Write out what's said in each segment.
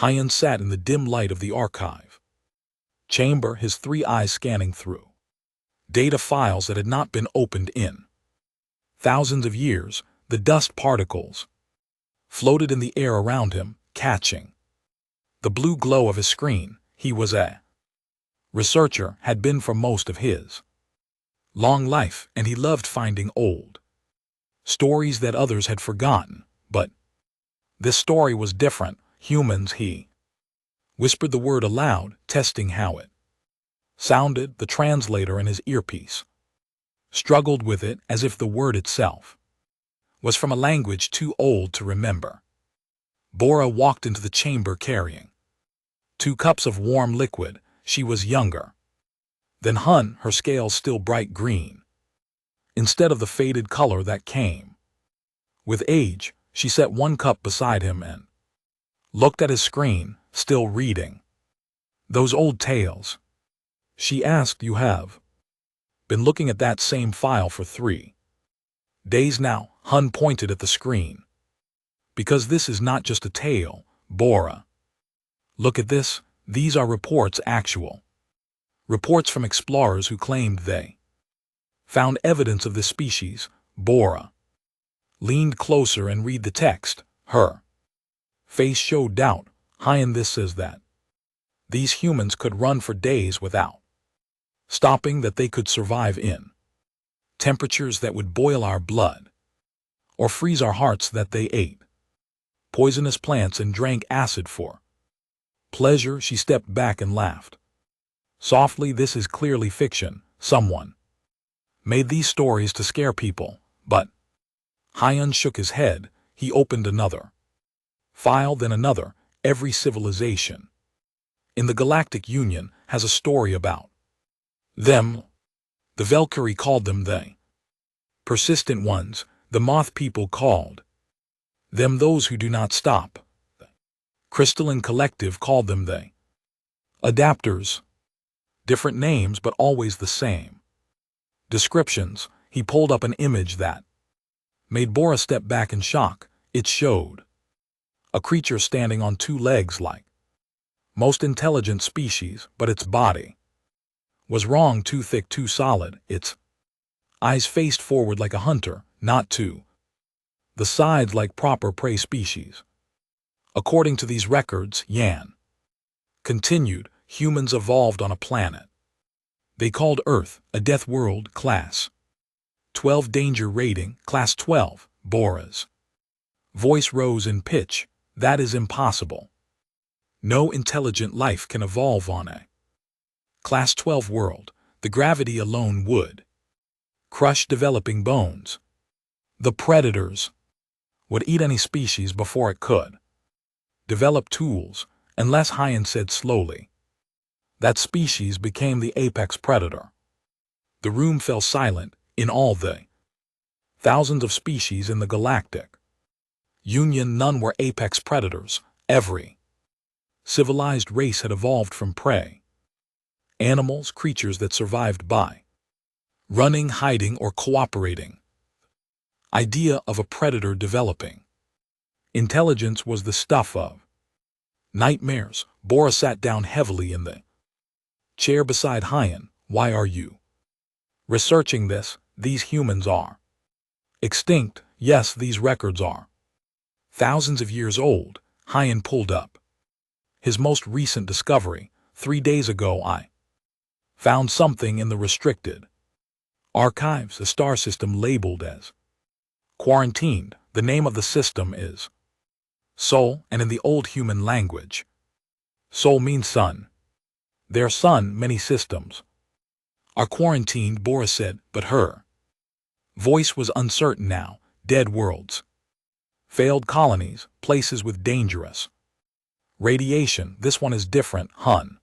Hyan sat in the dim light of the archive chamber, his three eyes scanning through data files that had not been opened in thousands of years. The dust particles floated in the air around him, catching the blue glow of his screen. He was a researcher, had been for most of his long life, and he loved finding old stories that others had forgotten. But this story was different. Humans, he whispered the word aloud, testing how it sounded. The translator in his earpiece struggled with it, as if the word itself was from a language too old to remember. Bora walked into the chamber carrying 2 cups of warm liquid. She was younger than Hun, her scales still bright green, instead of the faded color that came with age. She set 1 cup beside him and looked at his screen, still reading those old tales. She asked, "You have been looking at that same file for 3 days now?" Hun pointed at the screen. "Because this is not just a tale, Bora. Look at this. These are reports, actual reports from explorers who claimed they found evidence of this species." Bora leaned closer and read the text. Her face showed doubt. "Hyan, this says that these humans could run for days without stopping, that they could survive in temperatures that would boil our blood or freeze our hearts, that they ate poisonous plants and drank acid for pleasure." She stepped back and laughed softly. "This is clearly fiction. Someone made these stories to scare people." But Hyan shook his head. He opened another file, then another. "Every civilization in the Galactic Union has a story about them. The Valkyrie called them the persistent ones. The Moth people called them those who do not stop. The Crystalline Collective called them the adapters. Different names, but always the same descriptions." He pulled up an image that made Bora step back in shock. It showed a creature standing on 2 legs like most intelligent species, but its body was wrong, too thick, too solid. Its eyes faced forward like a hunter, not to the sides like proper prey species. "According to these records," Yan continued, "humans evolved on a planet they called Earth, a death world, class 12 danger rating, class 12. Bora's voice rose in pitch. "That is impossible. No intelligent life can evolve on a class 12 world. The gravity alone would crush developing bones. The predators would eat any species before it could develop tools, unless," Hyan said slowly, "that species became the apex predator." The room fell silent. In all the thousands of species in the Galactic Union, none were apex predators. Every civilized race had evolved from prey animals, creatures that survived by running, hiding, or cooperating. Idea of a predator developing intelligence was the stuff of nightmares. Bora sat down heavily in the chair beside Hyan. "Why are you researching this? These humans are extinct." "Yes, these records are thousands of years old." Hyan pulled up his most recent discovery. 3 days ago I found something in the restricted archives, a star system labeled as quarantined. The name of the system is Sol, and in the old human language, Sol means sun. Their sun, many systems are quarantined, Bora said, but her voice was uncertain now. Dead worlds, failed colonies, places with dangerous radiation. This one is different. Hun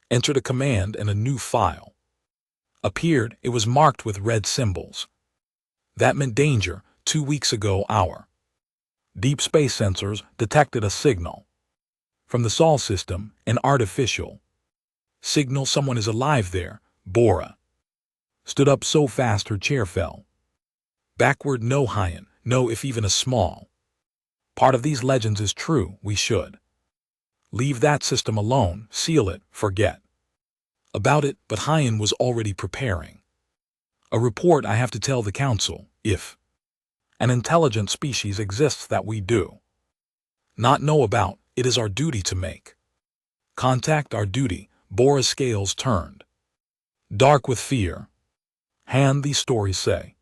entered a command and a new file appeared. It was marked with red symbols. That meant danger. 2 weeks ago, our deep space sensors detected a signal from the Sol system, an artificial signal. Someone is alive there. Bora stood up so fast her chair fell backward. No, Hyan, no. If even a small part of these legends is true, we should Leave that system alone, seal it, forget about it, but Hyen was already preparing a report. I have to tell the council, if an intelligent species exists that we do not know about, it is our duty to make contact. Our duty. Bora's scales turned dark with fear. Han, these stories say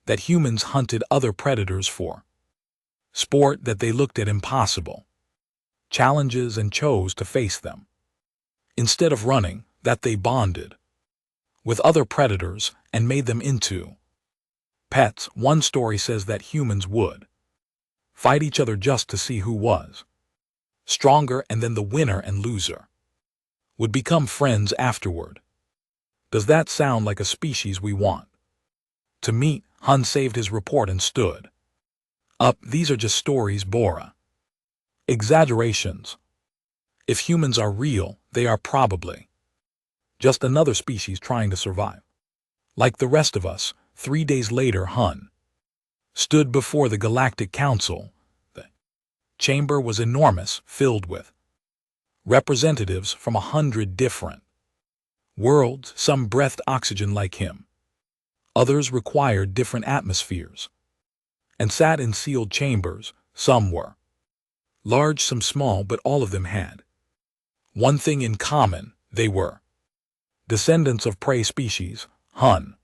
that humans hunted other predators for sport, that they looked at impossible challenges and chose to face them instead of running, that they bonded with other predators and made them into pets. One story says that humans would fight each other just to see who was stronger, and then the winner and loser would become friends afterward. Does that sound like a species we want to meet? Han saved his report and stood up. These are just stories, Bora. Exaggerations. If humans are real, they are probably just another species trying to survive. Like the rest of us. 3 days later, Han stood before the Galactic Council. The chamber was enormous, filled with representatives from 100 different worlds. Some breathed oxygen like him. Others required different atmospheres and sat in sealed chambers. Some were large, some small, but all of them had one thing in common: they were descendants of prey species. Han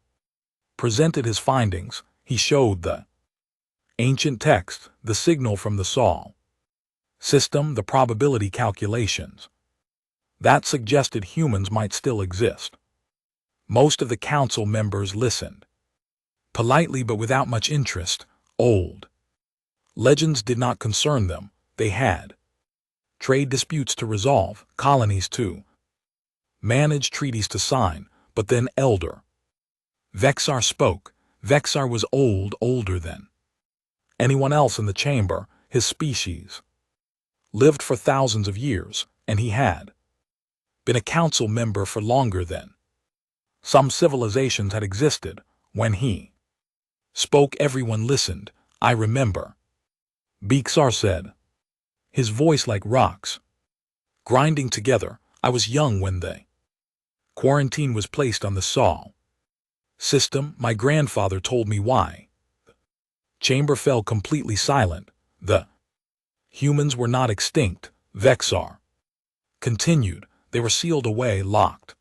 presented his findings. He showed the ancient text, the signal from the Sol system, the probability calculations that suggested humans might still exist. Most of the council members listened politely but without much interest. Old legends did not concern them. They had trade disputes to resolve, colonies to manage, treaties to sign. But then Elder Vexar spoke. Vexar was old, older than anyone else in the chamber. His species lived for thousands of years, and he had been a council member for longer than some civilizations had existed. When he spoke, everyone listened. I remember, Bexar said, his voice like rocks grinding together. I was young when the quarantine was placed on the Sol system. My grandfather told me why. The chamber fell completely silent. The humans were not extinct, Vexar continued. They were sealed away, locked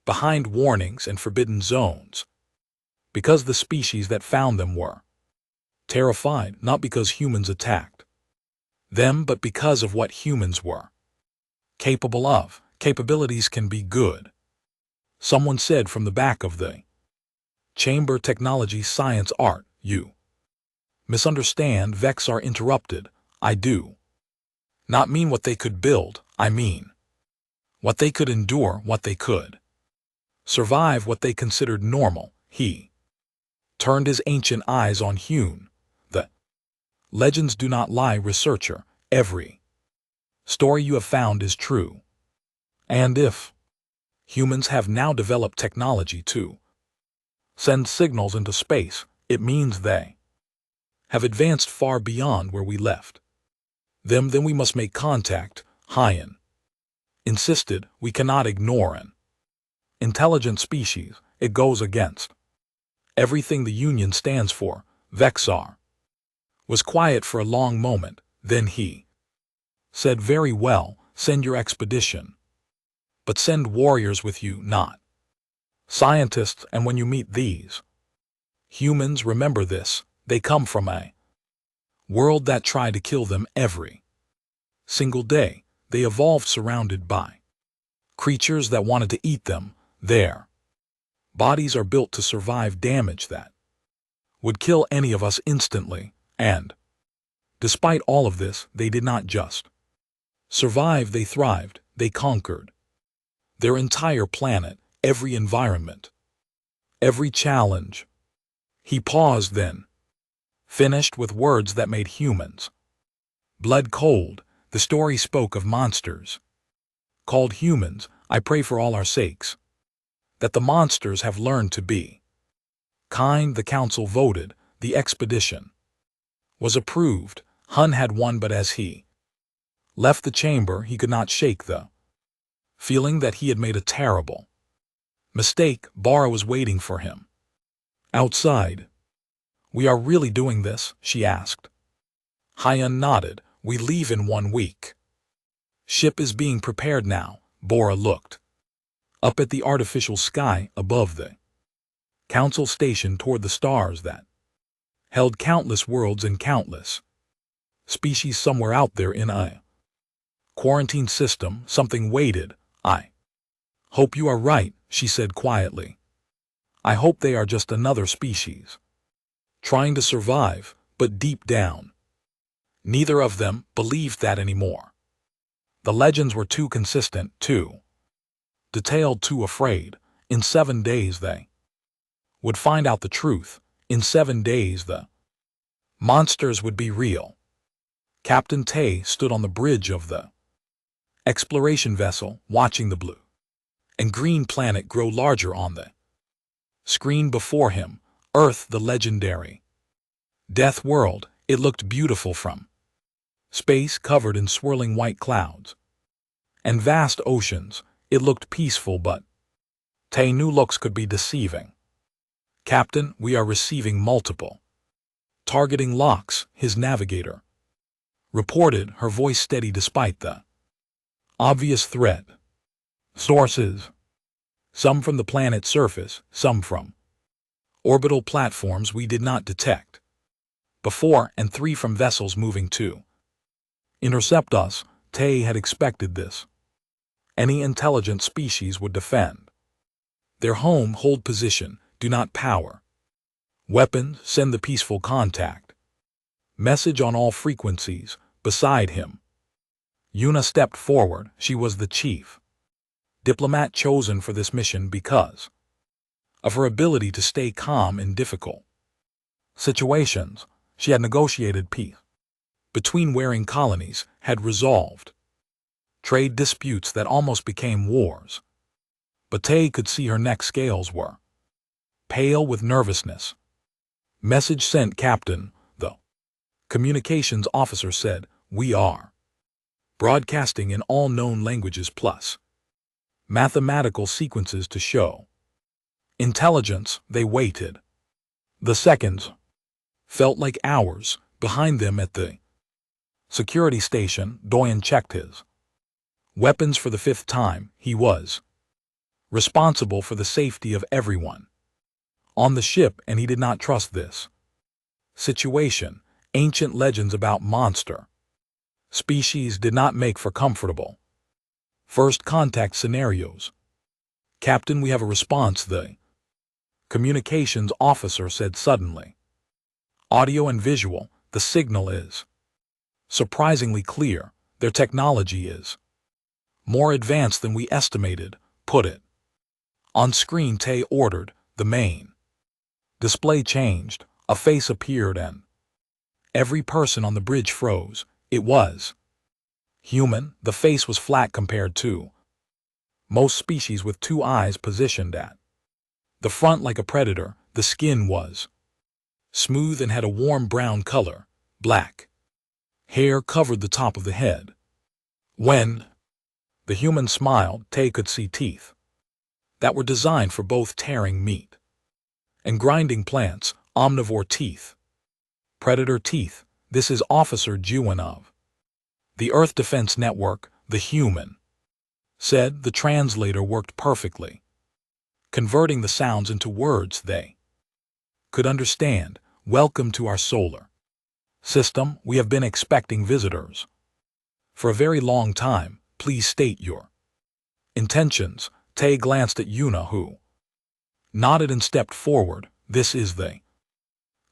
behind warnings and forbidden zones, because the species that found them were terrified, not because humans attacked them, but because of what humans were capable of. Capabilities can be good, someone said from the back of the chamber. Technology, science, art. You misunderstand, Vexar interrupted. I do not mean what they could build. I mean what they could endure, what they could survive, what they considered normal. He turned his ancient eyes on Hune. The legends do not lie, researcher. Every story you have found is true. And if humans have now developed technology to send signals into space, it means they have advanced far beyond where we left them. Then we must make contact, Hyen insisted. We cannot ignore an intelligent species. It goes against everything the Union stands for. Vexar was quiet for a long moment. Then he said, very well, send your expedition. But send warriors with you, not scientists. And when you meet these humans, remember this: they come from a world that tried to kill them every single day. They evolved surrounded by creatures that wanted to eat them. Their bodies are built to survive damage that would kill any of us instantly. And despite all of this, they did not just survive, they thrived. They conquered their entire planet, every environment, every challenge. He paused, then finished with words that made humans blood cold. The story spoke of monsters called humans. I pray for all our sakes that the monsters have learned to be kind. The council voted. The expedition was approved. Hun had won, but as he left the chamber, he could not shake the feeling that he had made a terrible mistake. Bara was waiting for him outside. "We are really doing this?" she asked. Hyun nodded. "We leave in 1 week. Ship is being prepared now." Bora looked up at the artificial sky above the council station toward the stars that held countless worlds and countless species somewhere out there in a quarantine system. Something waited. "I hope you are right," she said quietly. "I hope they are just another species trying to survive," but deep down, neither of them believed that anymore. The legends were too consistent, too detailed, too afraid. In 7 days they would find out the truth. In 7 days the monsters would be real. Captain Tae stood on the bridge of the exploration vessel, watching the blue and green planet grow larger on the screen before him. Earth, the legendary death world. It looked beautiful from space, covered in swirling white clouds and vast oceans. It looked peaceful, but Tae knew looks could be deceiving. "Captain, we are receiving multiple targeting locks," his navigator reported, her voice steady despite the obvious threat. "Sources. Some from the planet's surface, some from orbital platforms we did not detect before, and 3 from vessels moving to intercept us." Tae had expected this. Any intelligent species would defend their home, hold position, do not power weapons, send the peaceful contact message on all frequencies. Beside him, Yuna stepped forward. She was the chief diplomat chosen for this mission because of her ability to stay calm in difficult situations. She had negotiated peace between warring colonies, had resolved trade disputes that almost became wars. But Tae could see her neck scales were pale with nervousness. "Message sent, Captain," the communications officer said. "We are broadcasting in all known languages plus mathematical sequences to show intelligence." They waited. The seconds felt like hours. Behind them at the security station, Doyen checked his weapons for the 5th time. He was responsible for the safety of everyone on the ship, and he did not trust this situation. Ancient legends about monster species did not make for comfortable first contact scenarios. "Captain, we have a response," the communications officer said suddenly. "Audio and visual, the signal is surprisingly clear. Their technology is more advanced than we estimated. Put it on screen," Tae ordered. The main display changed. A face appeared and every person on the bridge froze. It was human. The face was flat compared to most species, with 2 eyes positioned at the front like a predator. The skin was smooth and had a warm brown color. Black hair covered the top of the head. When the human smiled, Tae could see teeth that were designed for both tearing meat and grinding plants. Omnivore teeth. Predator teeth. "This is Officer Juan of the Earth Defense Network," the human said. The translator worked perfectly, converting the sounds into words they could understand. "Welcome to our solar system. We have been expecting visitors for a very long time. Please state your intentions." Tae glanced at Yuna, who nodded and stepped forward. "This is the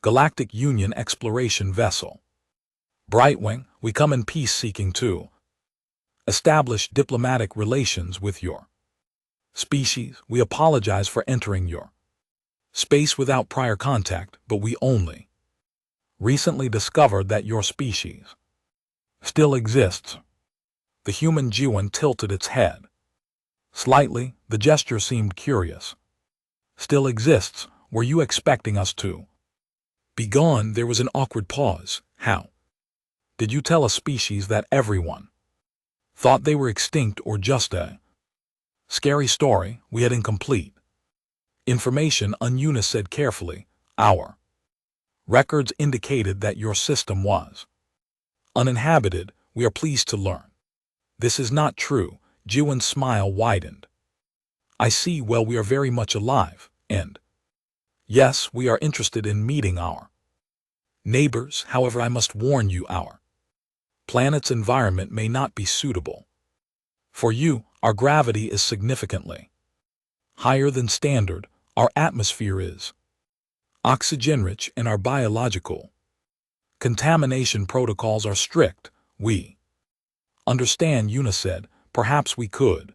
Galactic Union exploration vessel Brightwing. We come in peace, seeking to establish diplomatic relations with your species. We apologize for entering your space without prior contact, but we only recently discovered that your species still exists." The human Juan tilted its head slightly. The gesture seemed curious. "Still exists? Were you expecting us to be gone?" There was an awkward pause. "How did you tell a species that everyone Thought they were extinct or just a scary story we had incomplete information. Yuna said carefully. Our records indicated that your system was uninhabited. We are pleased to learn this is not true. Jiwon's smile widened. I see. Well, we are very much alive, and yes, we are interested in meeting our neighbors. However, I must warn you, our planet's environment may not be suitable for you. Our gravity is significantly higher than standard. Our atmosphere is oxygen-rich, and our biological contamination protocols are strict. We understand, Yuna said. Perhaps we could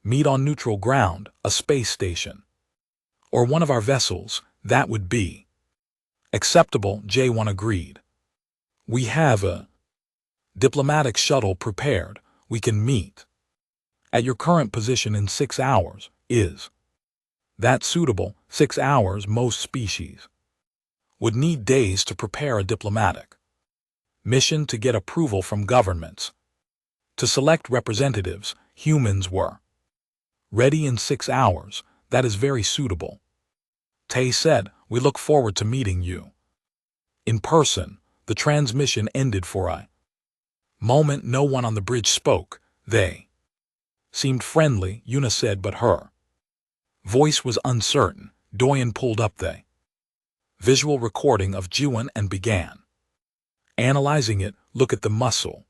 meet on neutral ground, a space station, or one of our vessels. That would be acceptable, Jaewon agreed. We have a diplomatic shuttle prepared. We can meet at your current position in 6 hours. Is that suitable? 6 hours. Most species would need days to prepare a diplomatic mission to get approval from governments. To select representatives, humans were ready in 6 hours. That is very suitable. Tae said, we look forward to meeting you in person. The transmission ended for a moment. No one on the bridge spoke. They seemed friendly, Yuna said, but her voice was uncertain. Doyen pulled up the visual recording of Jiwon and began analyzing it. Look at the muscle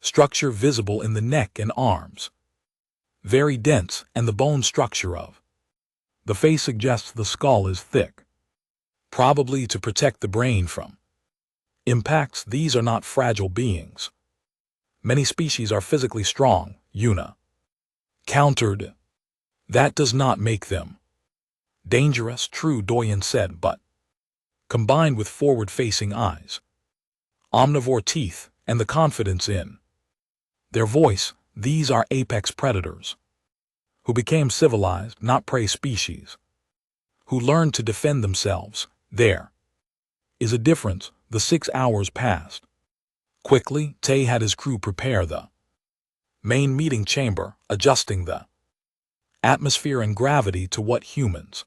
structure visible in the neck and arms. Very dense, and the bone structure of the face suggests the skull is thick, probably to protect the brain from impacts. These are not fragile beings. Many species are physically strong, Yuna countered. That does not make them dangerous. True, Doyen said, but combined with forward-facing eyes, omnivore teeth, and the confidence in their voice, these are apex predators who became civilized, not prey species, who learned to defend themselves. There is a difference. The 6 hours passed quickly. Tae had his crew prepare the main meeting chamber, adjusting the atmosphere and gravity to what humans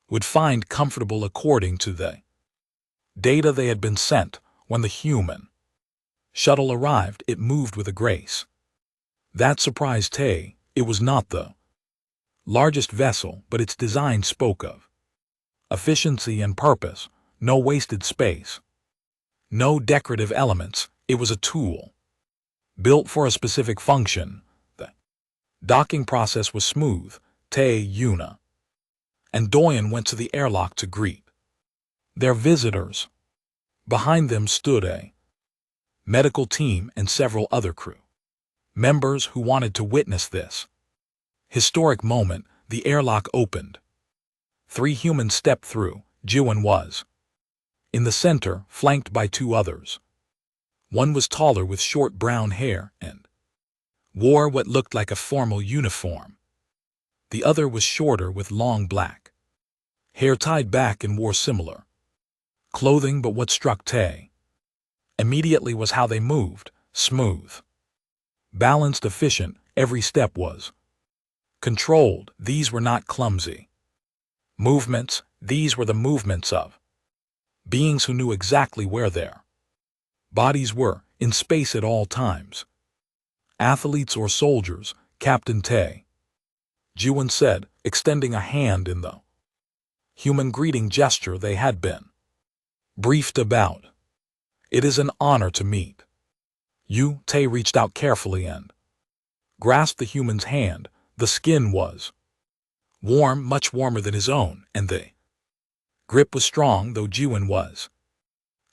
would find comfortable according to the data they had been sent. When the human shuttle arrived, it moved with a grace that surprised Tae. It was not the largest vessel, but its design spoke of efficiency and purpose. No wasted space, no decorative elements. It was a tool built for a specific function. The docking process was smooth. Tae, Yuna, and Doyen went to the airlock to greet their visitors. Behind them stood a medical team and several other crew members who wanted to witness this historic moment. The airlock opened. 3 humans stepped through. Jiwon was in the center, flanked by 2 others. One was taller with short brown hair and wore what looked like a formal uniform. The other was shorter with long black hair tied back and wore similar clothing. But what struck Tae immediately was how they moved. Smooth, balanced, efficient. Every step was controlled. These were not clumsy movements. These were the movements of beings who knew exactly where their bodies were in space at all times. Athletes or soldiers, Captain Tae, Jiwon said, extending a hand in the human greeting gesture they had been briefed about. It is an honor to meet you. Tae reached out carefully and grasped the human's hand. The skin was warm, much warmer than his own, and the grip was strong. Though Jiwon was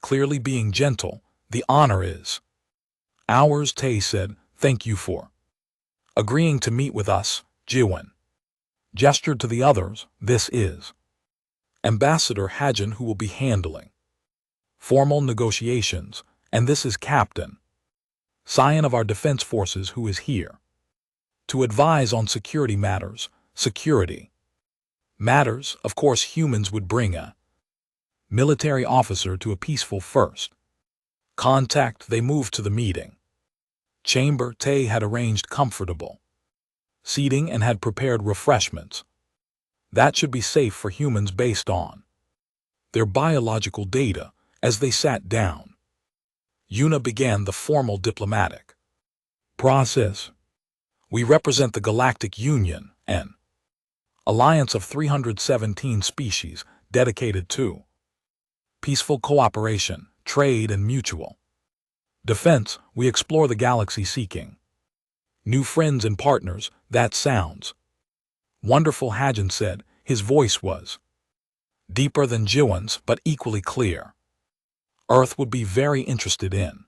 clearly being gentle, the honor is ours. Tae said, thank you for agreeing to meet with us. Jiwon gestured to the others. This is Ambassador Hajin, who will be handling formal negotiations, and this is Captain Scion of our defense forces, who is here to advise on security matters. Security matters, of course. Humans would bring a military officer to a peaceful first contact. They moved to the meeting Chamber Tay had arranged comfortable seating and had prepared refreshments. That should be safe for humans based on their biological data. As they sat down, Yuna began the formal diplomatic process. We represent the Galactic Union, an alliance of 317 species dedicated to peaceful cooperation, trade, and mutual defense. We explore the galaxy seeking new friends and partners. That sounds wonderful, Hajin said. His voice was deeper than Jiwan's, but equally clear. Earth would be very interested in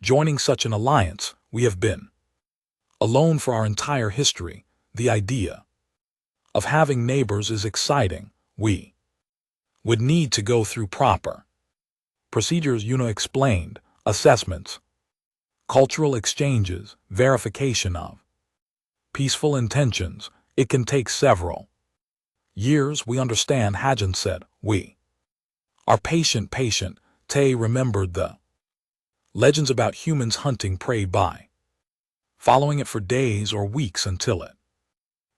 joining such an alliance. We have been alone for our entire history. The idea of having neighbors is exciting. We would need to go through proper procedures, Yuna explained, assessments, cultural exchanges, verification of peaceful intentions. It can take several years. We understand, Hajin said. We are patient. Tay remembered the legends about humans hunting prey by following it for days or weeks until it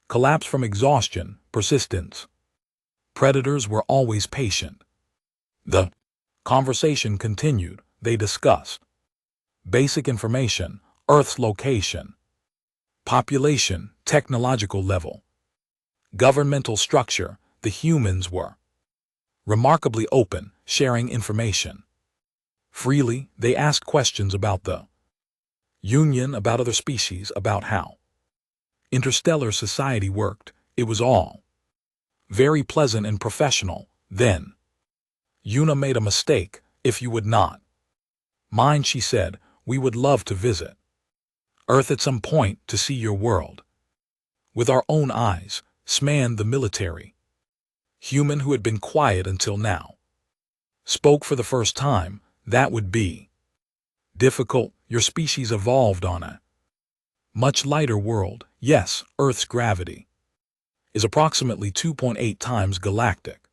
collapsed from exhaustion, persistence. Predators were always patient. The conversation continued. They discussed basic information, Earth's location, population, technological level, governmental structure. The humans were remarkably open, sharing information freely. They asked questions about the Union, about other species, about how interstellar society worked. It was all very pleasant and professional. Then Yuna made a mistake. If you would not mind, she said, we would love to visit Earth at some point to see your world with our own eyes. Sman, the military human who had been quiet until now, spoke for the first time. That would be difficult. Your species evolved on a much lighter world. Yes, Earth's gravity is approximately 2.8 times galactic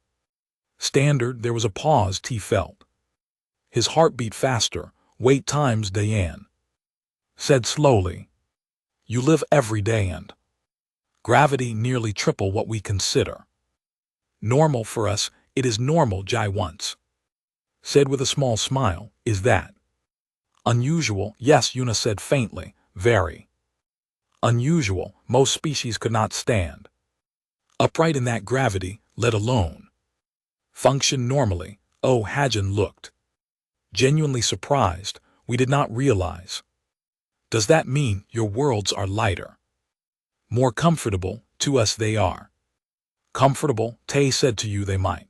standard. There was a pause. T felt his heart beat faster. Wait times, Diane said slowly. You live every day and gravity nearly triple what we consider normal for us. It is normal, Jai once said with a small smile. Is that unusual? Yes, Yuna said faintly. Very unusual. Most species could not stand upright in that gravity, let alone function normally. Oh, Hajin looked genuinely surprised. We did not realize. Does that mean your worlds are lighter, more comfortable? To us they are comfortable. Tay said to you they might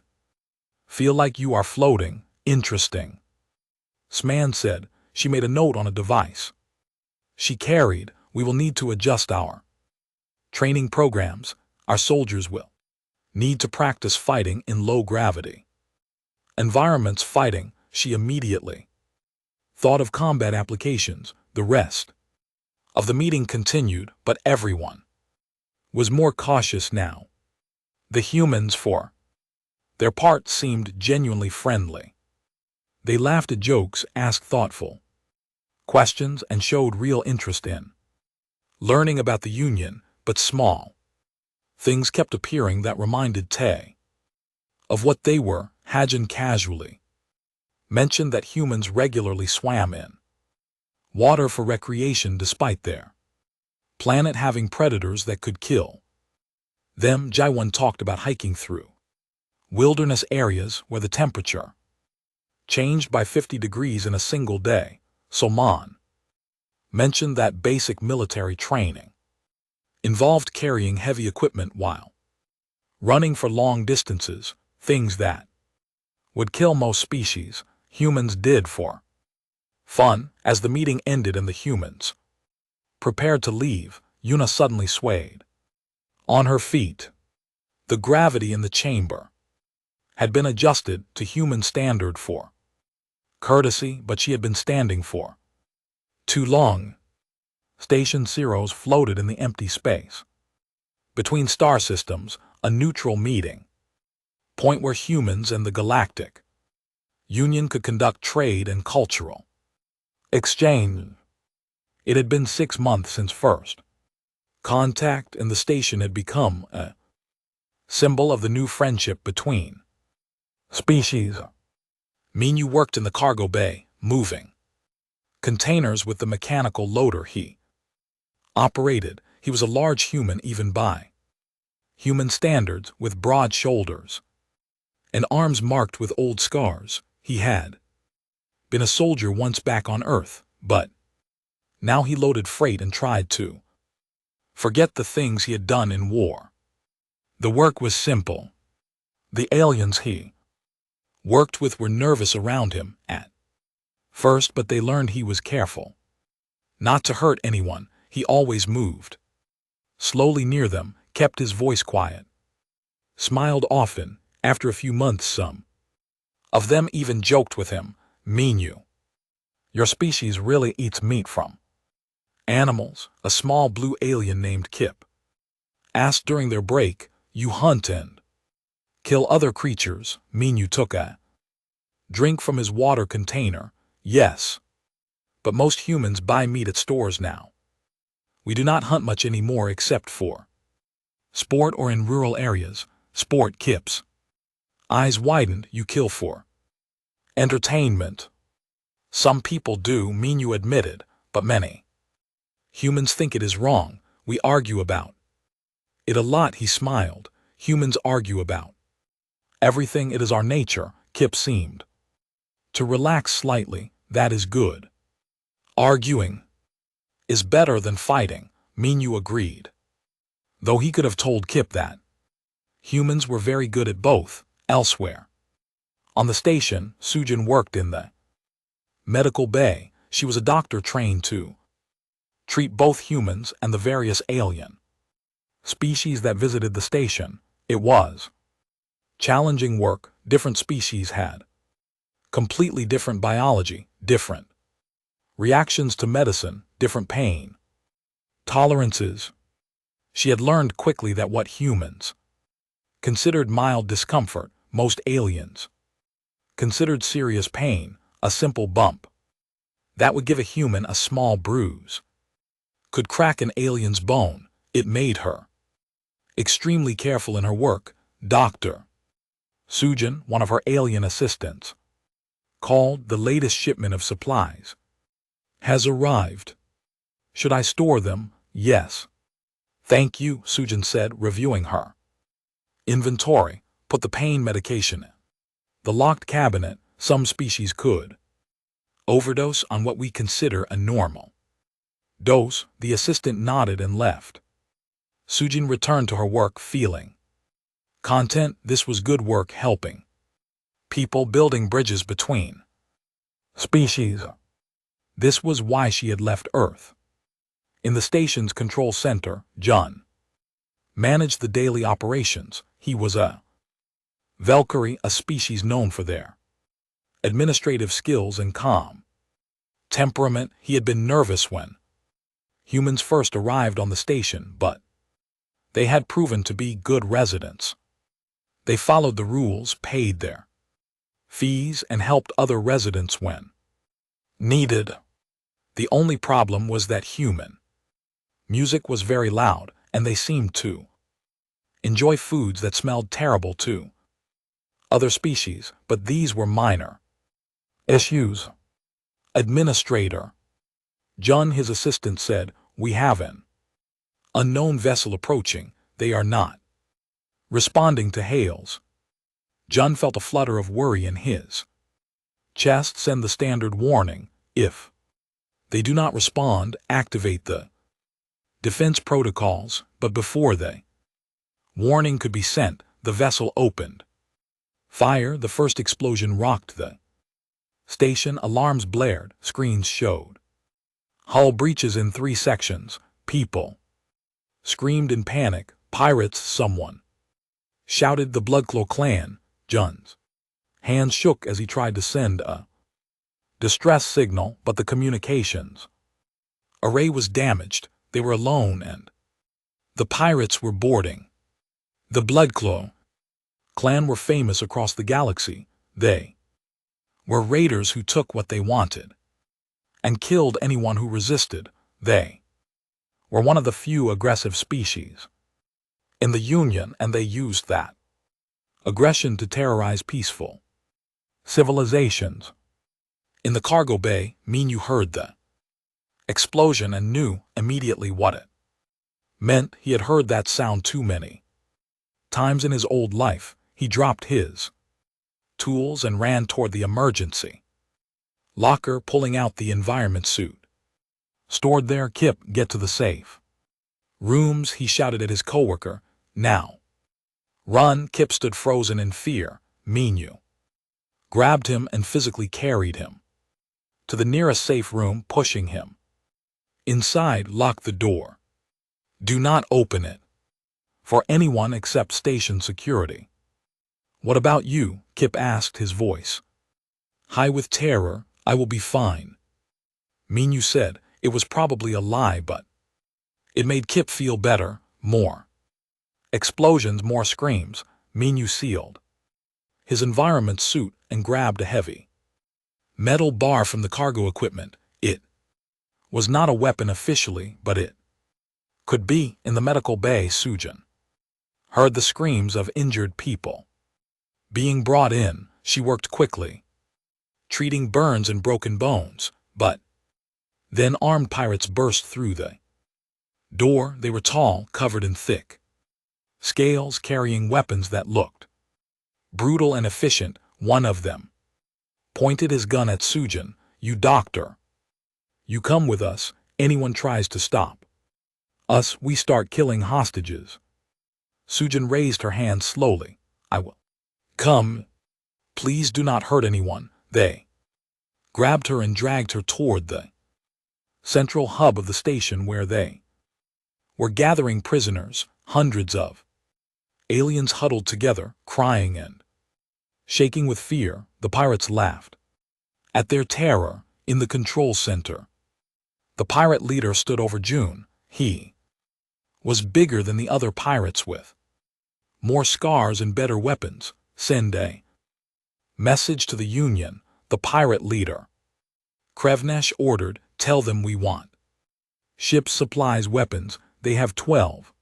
feel like you are floating. Interesting, Sman said. She made a note on a device she carried. We will need to adjust our training programs. Our soldiers will need to practice fighting in low gravity environments. Fighting, she immediately thought of combat applications. The rest of the meeting continued, but everyone was more cautious now. The humans, for their part, seemed genuinely friendly. They laughed at jokes, asked thoughtful questions, and showed real interest in learning about the Union, but small things kept appearing that reminded Tay of what they were. Hajin casually mentioned that humans regularly swam in water for recreation despite their planet having predators that could kill them. Jaiwan talked about hiking through wilderness areas where the temperature changed by 50 degrees in a single day. Salman mentioned that basic military training involved carrying heavy equipment while running for long distances, things that would kill most species. Humans did for fun. As the meeting ended and the humans prepared to leave, Yuna suddenly swayed on her feet. The gravity in the chamber had been adjusted to human standard for courtesy, but she had been standing for too long. Station Zeros floated in the empty space between star systems, a neutral meeting point where humans and the Galactic Union could conduct trade and cultural exchange. It had been 6 months since first contact, and the station had become a symbol of the new friendship between species. Minyu worked in the cargo bay, moving containers with the mechanical loader he operated. He was a large human even by human standards, with broad shoulders and arms marked with old scars. He had been a soldier once back on Earth, but now he loaded freight and tried to forget the things he had done in war. The work was simple. The aliens he worked with were nervous around him at first, but they learned he was careful not to hurt anyone. He always moved slowly near them, kept his voice quiet, smiled often. After a few months, some of them even joked with him. Minyu, your species really eats meat from animals, a small blue alien named Kip asked during their break. You hunt and kill other creatures? Minyu took a drink from his water container. Yes, but most humans buy meat at stores now. We do not hunt much anymore except for sport or in rural areas. Sport? Kip's eyes widened. You kill for entertainment? Some people do, Minyu admitted, but many humans think it is wrong. We argue about it a lot. He smiled. Humans argue about everything. It is our nature. Kip seemed to relax slightly. That is good. Arguing is better than fighting, Minyu agreed, though he could have told Kip that humans were very good at both. Elsewhere on the station, Sujin worked in the medical bay. She was a doctor trained to treat both humans and the various alien species that visited the station. It was challenging work. Different species had completely different biology, different reactions to medicine, different pain tolerances. She had learned quickly that what humans considered mild discomfort, most aliens considered serious pain. A simple bump that would give a human a small bruise could crack an alien's bone. It made her extremely careful in her work. Dr. Sujin, one of her alien assistants, called. The latest shipment of supplies has arrived. Should I store them? Yes. Thank you, Sujin said, reviewing her inventory. Put the pain medication in the locked cabinet. Some species could overdose on what we consider a normal dose. The assistant nodded and left. Sujin returned to her work, feeling content. This was good work, helping people, building bridges between species. This was why she had left Earth. In the station's control center, Jun managed the daily operations. He was a Valkyrie, a species known for their administrative skills and calm temperament. He had been nervous when humans first arrived on the station, but they had proven to be good residents. They followed the rules, paid their fees, and helped other residents when needed. The only problem was that human music was very loud, and they seemed to enjoy foods that smelled terrible to other species, but these were minor issues. Administrator Jun, his assistant, said, we have an unknown vessel approaching. They are not responding to hails. Jun felt a flutter of worry in his chest. Send the standard warning. If they do not respond, activate the defense protocols. But before the warning could be sent, the vessel opened fire. The first explosion rocked the station. Alarms blared. Screens showed hull breaches in 3 sections. People screamed in panic. Pirates, someone shouted. The Bloodclaw clan. Jun's hands shook as he tried to send a distress signal, but the communications array was damaged. They were alone, and the pirates were boarding. The Bloodclaw clan were famous across the galaxy. They were raiders who took what they wanted and killed anyone who resisted. They were one of the few aggressive species in the Union, and they used that aggression to terrorize peaceful civilizations. In the cargo bay, Minu heard the explosion and knew immediately what it meant. He had heard that sound too many times in his old life. He dropped his tools and ran toward the emergency locker, pulling out the environment suit stored there. Kip, get to the safe rooms, he shouted at his coworker. Now run. Kip stood frozen in fear. Minu grabbed him and physically carried him to the nearest safe room, pushing him inside. Lock the door. Do not open it for anyone except station security. What about you? Kip asked, his voice high with terror. I will be fine, Minu said. It was probably a lie, but it made Kip feel better. More explosions, more screams. Minu sealed his environment suit and grabbed a heavy metal bar from the cargo equipment. It was not a weapon officially, but it could be. In the medical bay, Sujin heard the screams of injured people being brought in. She worked quickly, treating burns and broken bones, but then armed pirates burst through the door. They were tall, covered in thick scales, carrying weapons that looked brutal and efficient. One of them pointed his gun at Sujin. You doctor, you come with us. Anyone tries to stop us, we start killing hostages. Sujin raised her hand slowly. I will come. Please do not hurt anyone. They grabbed her and dragged her toward the central hub of the station, where they were gathering prisoners. Hundreds of aliens huddled together, crying and shaking with fear. The pirates laughed at their terror. In the control center, the pirate leader stood over June. He was bigger than the other pirates, with more scars and better weapons. Send a message to the Union, the pirate leader Krevnesh ordered. Tell them we want ships, supplies, weapons. They have 12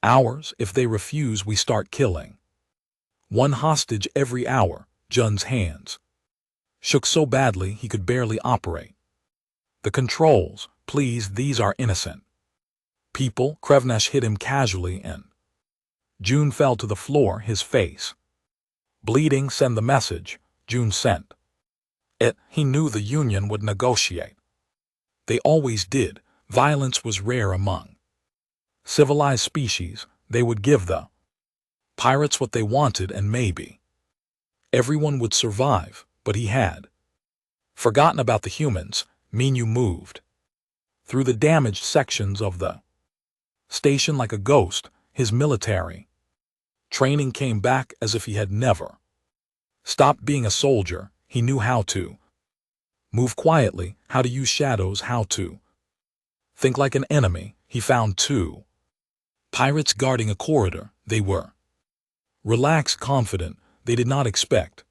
hours. If they refuse, we start killing one hostage every hour. Jun's hands shook so badly he could barely operate the controls. Please, these are innocent people. Krevnesh hit him casually and June fell to the floor, his face bleeding. Send the message. June sent it. He knew the Union would negotiate. They always did. Violence was rare among civilized species. They would give the pirates what they wanted, and maybe everyone would survive. But he had forgotten about the humans. Minu moved through the damaged sections of the station like a ghost. His military training came back as if he had never stopped being a soldier. He knew how to move quietly, how to use shadows, how to think like an enemy. He found 2 pirates guarding a corridor. They were relaxed, confident. They did not expect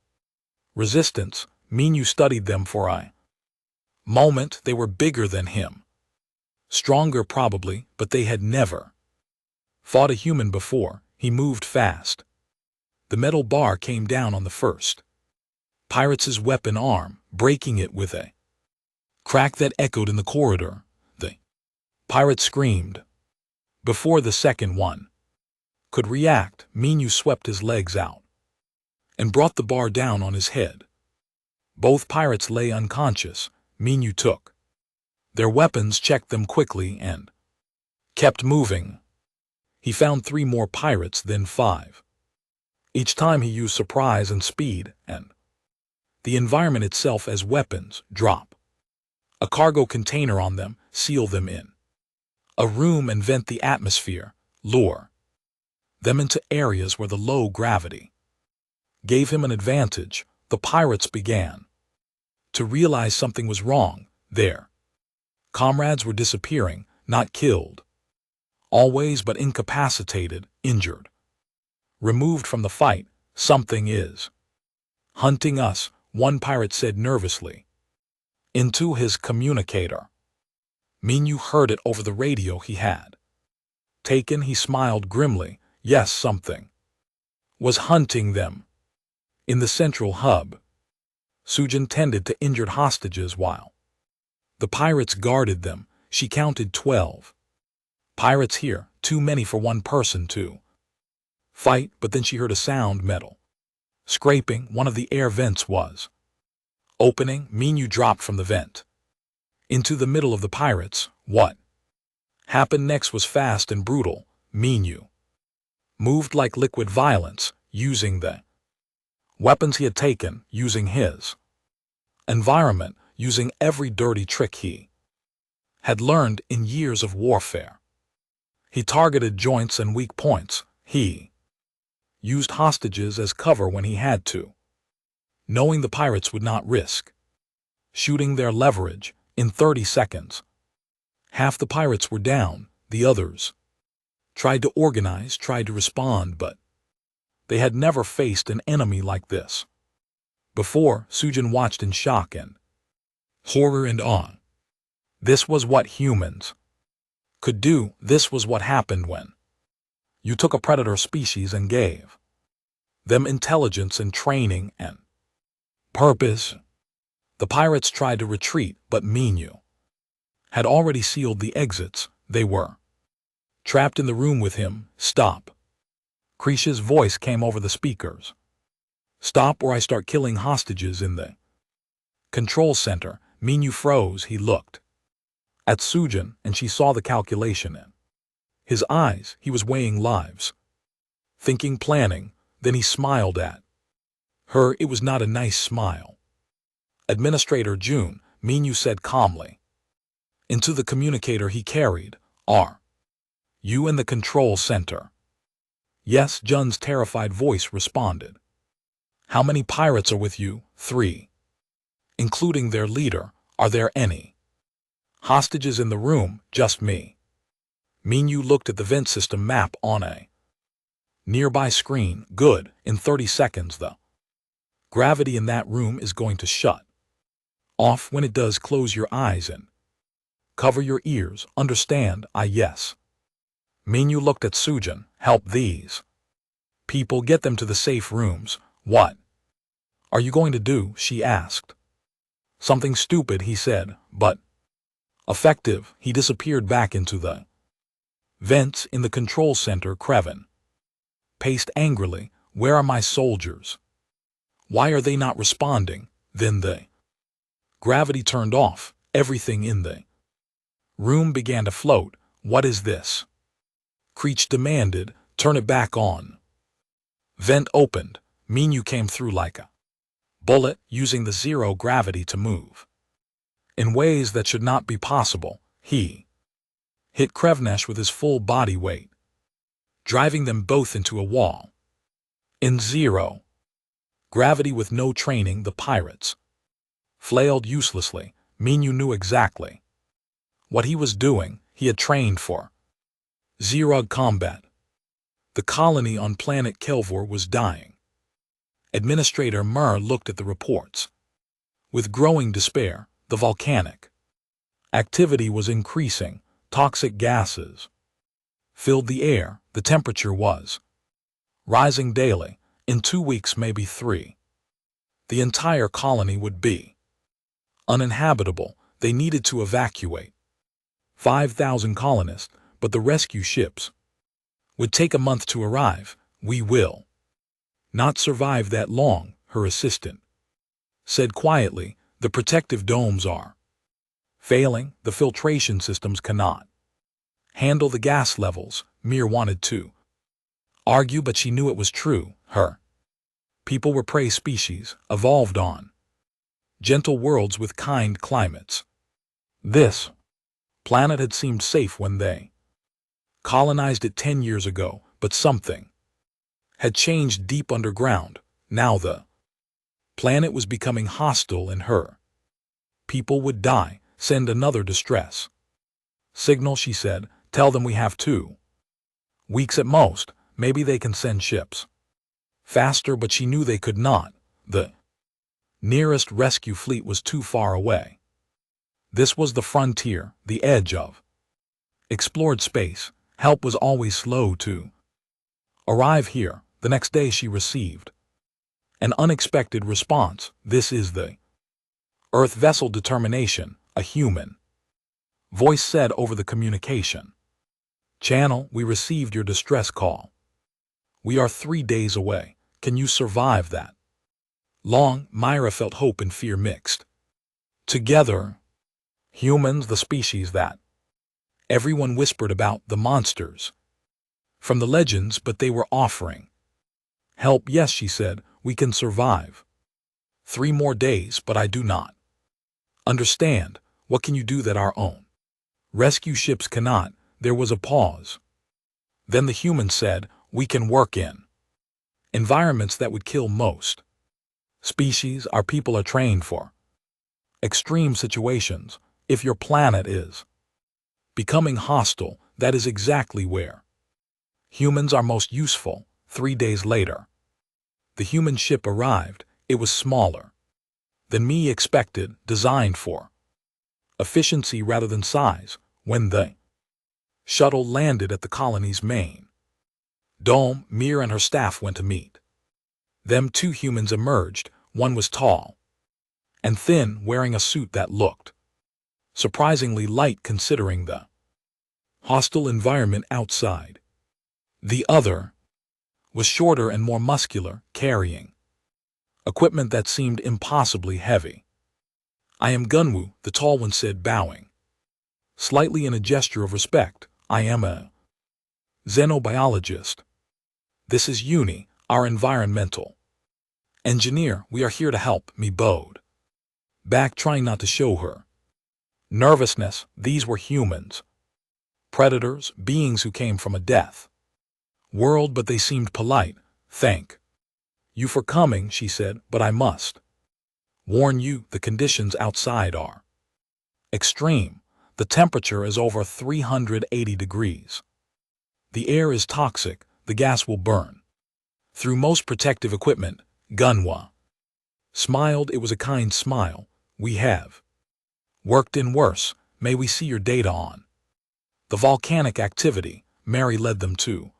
resistance. Minu studied them for a moment. They were bigger than him, stronger probably, but they had never fought a human before. He moved fast. The metal bar came down on the first pirate's weapon arm, breaking it with a crack that echoed in the corridor. The pirate screamed before the second one could react. Minu swept his legs out and brought the bar down on his head. Both pirates lay unconscious. Minu took their weapons, checked them quickly, and kept moving. He found 3 more pirates, then 5. Each time he used surprise and speed and the environment itself as weapons. Drop a cargo container on them, seal them in a room and vent the atmosphere. Lure them into areas where the low gravity gave him an advantage. The pirates began to realize something was wrong. Their comrades were disappearing, not killed always, but incapacitated, injured, removed from the fight. Something is hunting us, one pirate said nervously into his communicator. Minyu heard it over the radio he had. Taken, he smiled grimly. Yes, something was hunting them. In the central hub, Sujin tended to injured hostages while the pirates guarded them. She counted 12. Pirates here, too many for one person to fight, but then she heard a sound, metal scraping. One of the air vents was opening. Minyu dropped from the vent into the middle of the pirates. What happened next was fast and brutal. Minyu moved like liquid violence, using the weapons he had taken, using his environment, using every dirty trick he had learned in years of warfare. He targeted joints and weak points. He used hostages as cover when he had to, knowing the pirates would not risk shooting their leverage. In 30 seconds, half the pirates were down. The others tried to organize, tried to respond, but they had never faced an enemy like this before. Sujin watched in shock and horror and awe. This was what humans could do. This was what happened when you took a predator species and gave them intelligence and training and purpose. The pirates tried to retreat, but Minyu had already sealed the exits. They were trapped in the room with him. Stop. Krisha's voice came over the speakers. Stop or I start killing hostages in the control center. Minyu froze. He looked at Sujin, and she saw the calculation in his eyes. He was weighing lives, thinking, planning. Then he smiled at her. It was not a nice smile. Administrator June, Minyu said calmly. Into the communicator he carried. Are you in the control center? Yes, Jun's terrified voice responded. How many pirates are with you? 3. Including their leader. Are there any hostages in the room? Just me. Minyu looked at the vent system map on a nearby screen. Good. In 30 seconds, the gravity in that room is going to shut off. When it does, close your eyes and cover your ears. Understand? Yes. Minyu looked at Sujin. Help these people, get them to the safe rooms. What are you going to do? She asked. Something stupid, he said, but effective. He disappeared back into the vents in the control center. Krevin paced angrily. Where are my soldiers? Why are they not responding? Then the gravity turned off. Everything in the room began to float. What is this? Creech demanded. Turn it back on. Vent opened. Minyu came through like a bullet, using the zero gravity to move in ways that should not be possible. He hit Krevnesh with his full body weight, driving them both into a wall. In zero gravity with no training, the pirates flailed uselessly. Minyu knew exactly what he was doing. He had trained for zero combat. The colony on planet Kelvor was dying. Administrator Mur looked at the reports with growing despair. The volcanic activity was increasing. Toxic gases filled the air. The temperature was rising daily. In 2 weeks, maybe 3, the entire colony would be uninhabitable. They needed to evacuate 5,000 colonists, but the rescue ships would take a month to arrive. We will not survive that long, her assistant said quietly. The protective domes are failing. The filtration systems cannot handle the gas levels. Mir wanted to argue, but she knew it was true. Her people were prey species, evolved on gentle worlds with kind climates. This planet had seemed safe when they colonized it 10 years ago, but something had changed deep underground. Now the planet was becoming hostile, and her people would die. Send another distress signal, she said. Tell them we have 2 weeks at most. Maybe they can send ships faster, but she knew they could not. The nearest rescue fleet was too far away. This was the frontier, the edge of explored space. Help was always slow to arrive here. The next day she received an unexpected response. This is the Earth vessel determination, a human voice said over the communication channel. We received your distress call. We are 3 days away. Can you survive that long? Myra felt hope and fear mixed together. Humans, the species that everyone whispered about, the monsters from the legends, but they were offering help. Yes, she said, we can survive 3 more days, but I do not understand. What can you do that our own rescue ships cannot? There was a pause. Then the human said, we can work in environments that would kill most species. Our people are trained for extreme situations. If your planet is becoming hostile, that is exactly where humans are most useful. 3 days later, the human ship arrived. It was smaller than me expected, designed for efficiency rather than size. When the shuttle landed at the colony's main dome, Mir and her staff went to meet them. 2 humans emerged. One was tall and thin, wearing a suit that looked surprisingly light considering the hostile environment outside. The other was shorter and more muscular, carrying equipment that seemed impossibly heavy. I am Gunwu, the tall one said, bowing slightly in a gesture of respect. I am a xenobiologist. This is Uni, our environmental engineer. We are here to help. Me bowed back, trying not to show her nervousness. These were humans, predators, beings who came from a death world, but they seemed polite. Thank you for coming, she said, but I must warn you, the conditions outside are extreme. The temperature is over 380 degrees. The air is toxic. The gas will burn through most protective equipment. Gunwa smiled. It was a kind smile. We have worked in worse. May we see your data on the volcanic activity? Mary led them to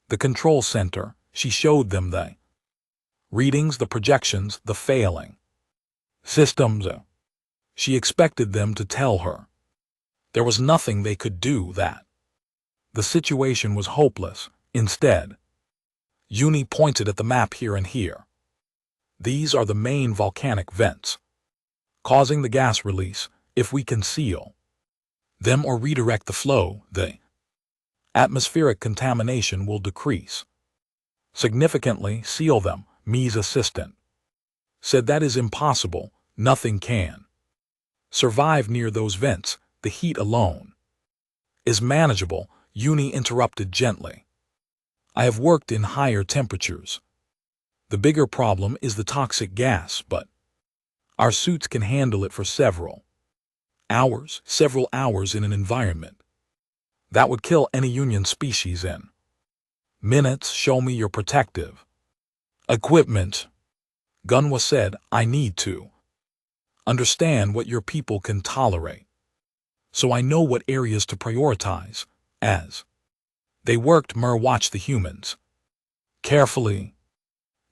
the control center. She showed them the readings, the projections, the failing systems. She expected them to tell her there was nothing they could do, that the situation was hopeless. Instead, Uni pointed at the map here and here. These are the main volcanic vents causing the gas release. If we can seal them or redirect the flow, the atmospheric contamination will decrease significantly. Seal them, Mi's assistant said. That is impossible. Nothing can survive near those vents. The heat alone is manageable. Uni interrupted gently. I have worked in higher temperatures. The bigger problem is the toxic gas, but our suits can handle it for several hours in an environment that would kill any Union species in minutes. Show me your protective equipment, Gunwa said. I need to understand what your people can tolerate, so I know what areas to prioritize. As they worked, Mer watched the humans carefully.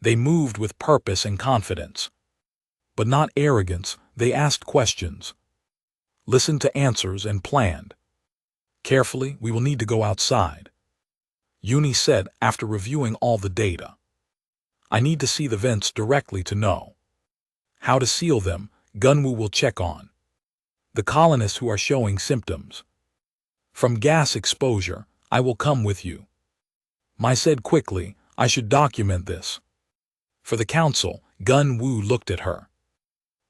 They moved with purpose and confidence, but not arrogance. They asked questions, listened to answers, and planned carefully. We will need to go outside, Uni said after reviewing all the data. I need to see the vents directly to know how to seal them. Gunwu will check on the colonists who are showing symptoms from gas exposure. I will come with you, Mai said quickly. I should document this for the council. Gunwu looked at her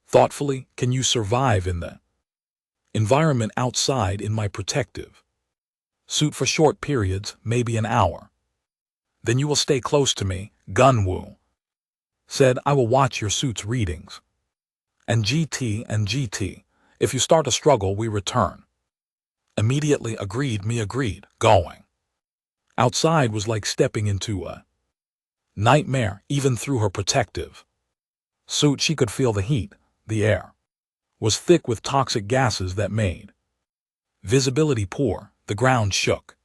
thoughtfully. Can you survive in the environment outside in my protective suit for short periods, maybe an hour? Then you will stay close to me, Gunwu said. I will watch your suit's readings. And GT. If you start a struggle, we return immediately. Agreed. Me agreed. Going outside was like stepping into a nightmare. Even through her protective suit, she could feel the heat. The air was thick with toxic gases that made visibility poor. The ground shook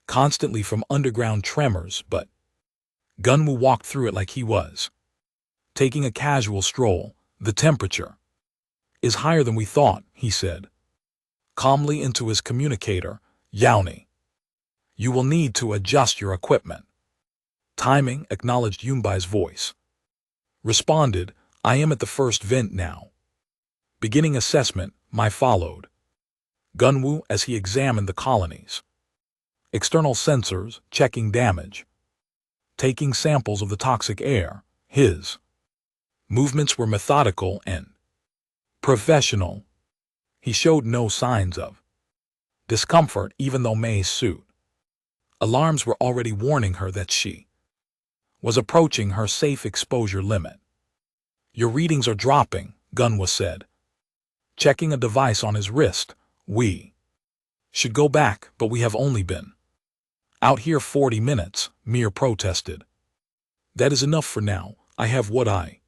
constantly from underground tremors, but Gunwoo walked through it like he was taking a casual stroll. The temperature is higher than we thought, he said calmly into his communicator. Yaoni, you will need to adjust your equipment. Timing, acknowledged Yunbai's voice. Responded, I am at the first vent now. Beginning assessment, my followed Gunwoo as he examined the colonies. External sensors, checking damage. Taking samples of the toxic air. His movements were methodical and professional. He showed no signs of discomfort even though May's suit alarms were already warning her that she was approaching her safe exposure limit. Your readings are dropping, Gunwoo said, checking a device on his wrist. We should go back, but we have only been out here 40 minutes, Mir protested. That is enough for now. I have what I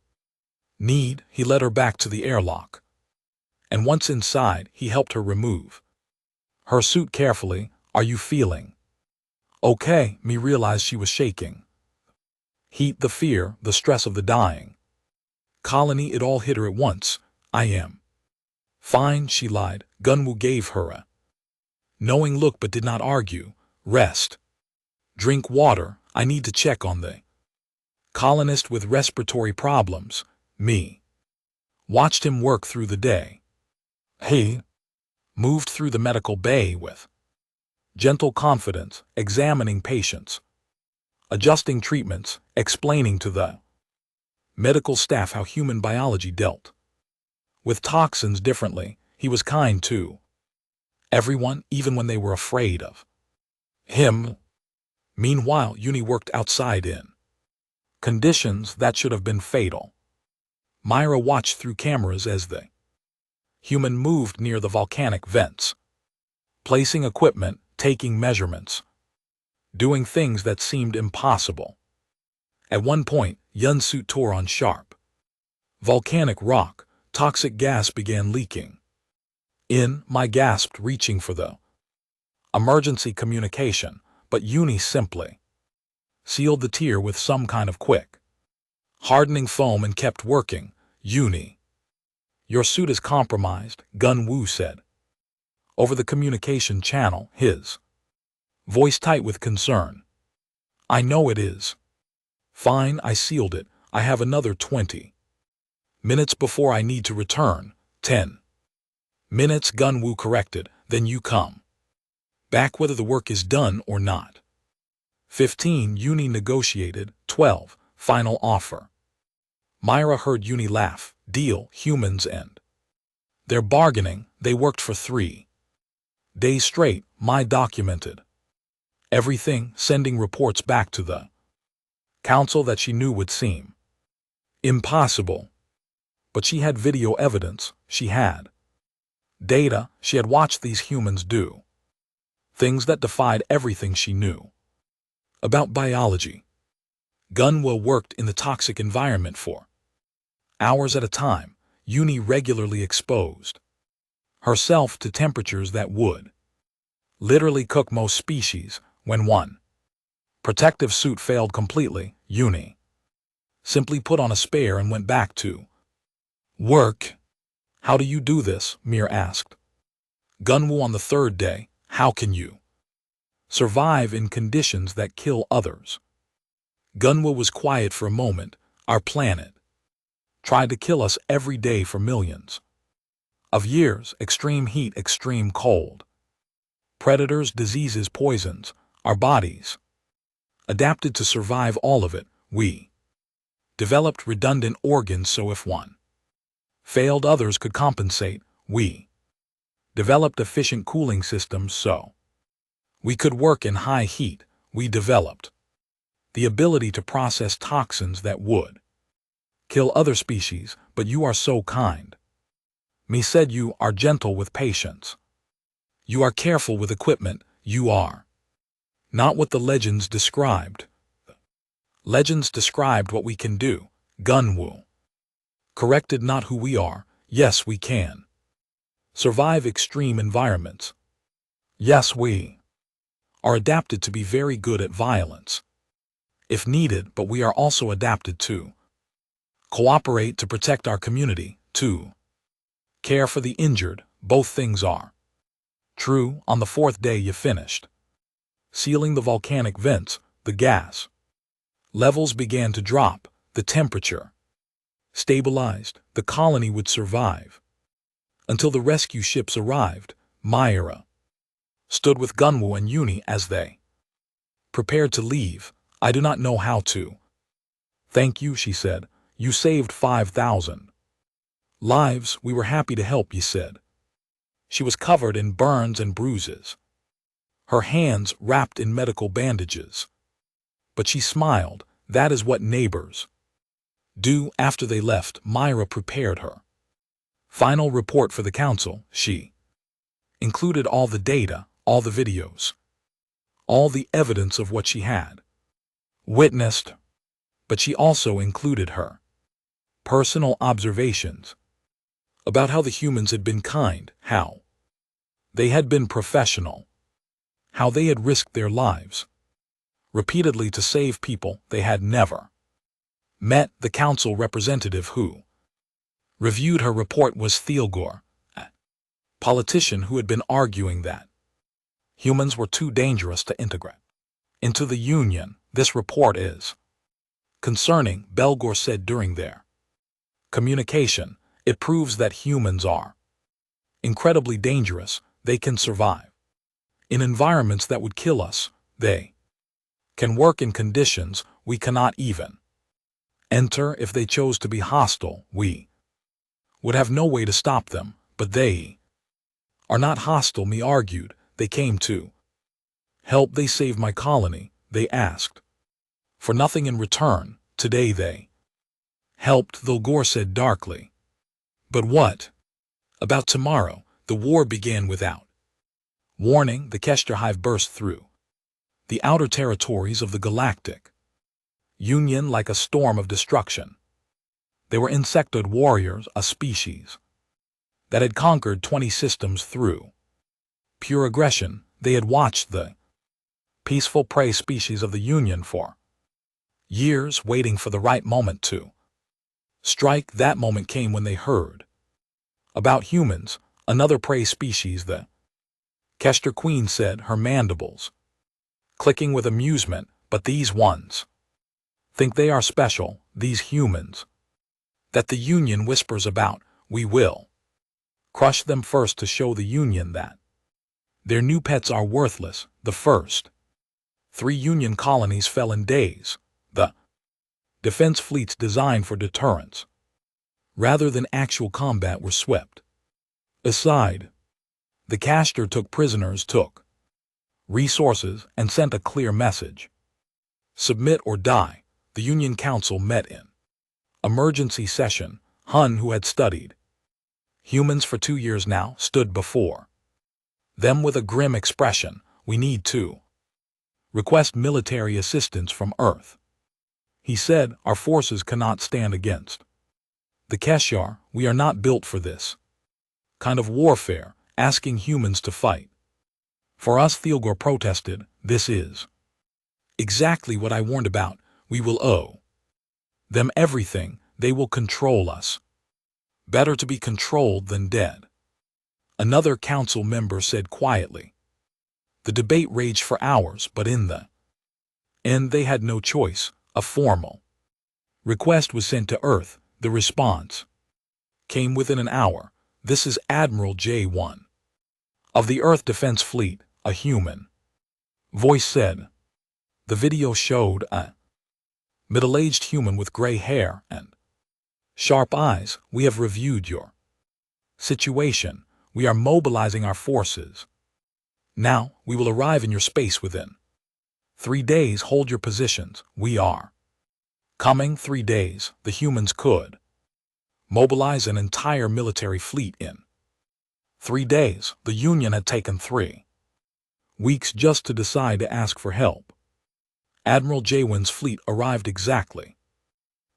need. He led her back to the airlock, and once inside, he helped her remove her suit carefully. Are you feeling okay? Me realized she was shaking. Heat, the fear, the stress of the dying colony, it all hit her at once. I am fine, she lied. Gunwoo gave her a knowing look but did not argue. Rest. Drink water. I need to check on the colonist with respiratory problems. Me watched him work through the day. He moved through the medical bay with gentle confidence, examining patients, adjusting treatments, explaining to the medical staff how human biology dealt with toxins differently. He was kind to everyone, even when they were afraid of him. Meanwhile, Uni worked outside in conditions that should have been fatal. Myra watched through cameras as the human moved near the volcanic vents, placing equipment, taking measurements, doing things that seemed impossible. At one point, Yun's suit tore on sharp volcanic rock. Toxic gas began leaking. My gasped, reaching for the emergency communication, but Uni simply sealed the tear with some kind of quick hardening foam and kept working. Uni, your suit is compromised, Gunwoo said. Over the communication channel, his voice tight with concern. I know it is. Fine, I sealed it. I have another 20 minutes before I need to return. 10 minutes, Gunwoo corrected. Then you come back whether the work is done or not. 15, Uni negotiated. 12, final offer. Myra heard Uni laugh. Deal, humans and their bargaining. They worked for 3 days straight. My documented everything, sending reports back to the council that she knew would seem impossible. But she had video evidence. She had data. She had watched these humans do things that defied everything she knew about biology. Gunwoo worked in the toxic environment for hours at a time. Uni regularly exposed herself to temperatures that would literally cook most species. When one protective suit failed completely, Uni simply put on a spare and went back to work. How do you do this? Mir asked Gunwoo on the third day. How can you survive in conditions that kill others? Gunwoo was quiet for a moment. Our planet tried to kill us every day for millions of years. Extreme heat, extreme cold, predators, diseases, poisons. Our bodies adapted to survive all of it. We developed redundant organs so if one failed, others could compensate. We developed efficient cooling systems so we could work in high heat. We developed the ability to process toxins that would kill other species. But you are so kind. Me said you are gentle with patients. You are careful with equipment. You are not what the legends described. Legends described what we can do. Gunwoo corrected, not who we are. Yes, we can. Survive extreme environments. Yes, we are adapted to be very good at violence, if needed, but we are also adapted to cooperate to protect our community, to care for the injured. Both things are true. On the fourth day you finished sealing the volcanic vents, the gas levels began to drop, the temperature stabilized, the colony would survive. Until the rescue ships arrived, Myra stood with Gunwoo and Uni as they prepared to leave. I do not know how to. Thank you, she said. You saved 5,000 lives. We were happy to help, you said. She was covered in burns and bruises, her hands wrapped in medical bandages. But she smiled. That is what neighbors do. After they left, Myra prepared her final report for the council. She included all the data, all the videos, all the evidence of what she had witnessed, but she also included her personal observations about how the humans had been kind, how they had been professional, how they had risked their lives repeatedly to save people they had never met. The council representative who reviewed her report was Theogor, a politician who had been arguing that humans were too dangerous to integrate into the Union. This report is concerning, Belgor said during their communication. It proves that humans are incredibly dangerous. They can survive in environments that would kill us. They can work in conditions we cannot even enter. If they chose to be hostile, we would have no way to stop them. But they are not hostile, me argued. They came to help. They saved my colony. They asked for nothing in return. Today they helped, Thulgor said darkly. But what about tomorrow? The war began without warning. The Kesher Hive burst through the outer territories of the Galactic Union like a storm of destruction. They were insectoid warriors, a species that had conquered 20 systems through pure aggression. They had watched the peaceful prey species of the Union for years, waiting for the right moment to strike. That moment came when they heard about humans, another prey species. The Kesher Queen said, her mandibles clicking with amusement. But these ones think they are special, these humans that the Union whispers about. We will crush them first to show the Union that their new pets are worthless. The first 3 Union colonies fell in days. The defense fleets designed for deterrence rather than actual combat were swept aside. The Kesher took prisoners, took resources, and sent a clear message: submit or die. The Union Council met in emergency session. Hun, who had studied humans for 2 years now, stood before them with a grim expression. We need to request military assistance from Earth, he said. Our forces cannot stand against the Kesher. We are not built for this kind of warfare, asking humans to fight for us. Theogor protested. This is exactly what I warned about. We will owe them everything. They will control us. Better to be controlled than dead, another council member said quietly. The debate raged for hours, but in the end they had no choice. A formal request was sent to Earth. The response came within an hour. This is Admiral J1 of the Earth Defense Fleet, a human voice said. The video showed a middle-aged human with gray hair and sharp eyes. We have reviewed your situation. We are mobilizing our forces. Now, we will arrive in your space within 3 days. Hold your positions. We are coming. 3 days. The humans could mobilize an entire military fleet in 3 days. The Union had taken 3 weeks just to decide to ask for help. Admiral Jaywin's fleet arrived exactly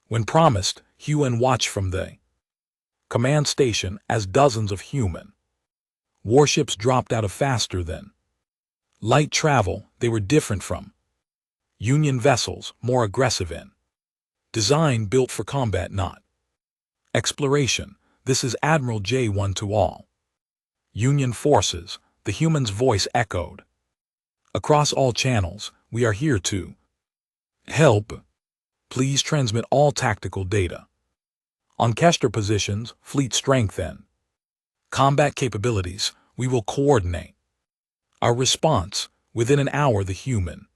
when promised. Hue and watch from the command station as dozens of human warships dropped out of faster than light travel. They were different from Union vessels, more aggressive in design, built for combat, not exploration. This is Admiral J1 to all Union forces. The human's voice echoed across all channels. We are here to help. Please transmit all tactical data on Kester positions, fleet strength, and combat capabilities. We will coordinate our response. Within an hour, the human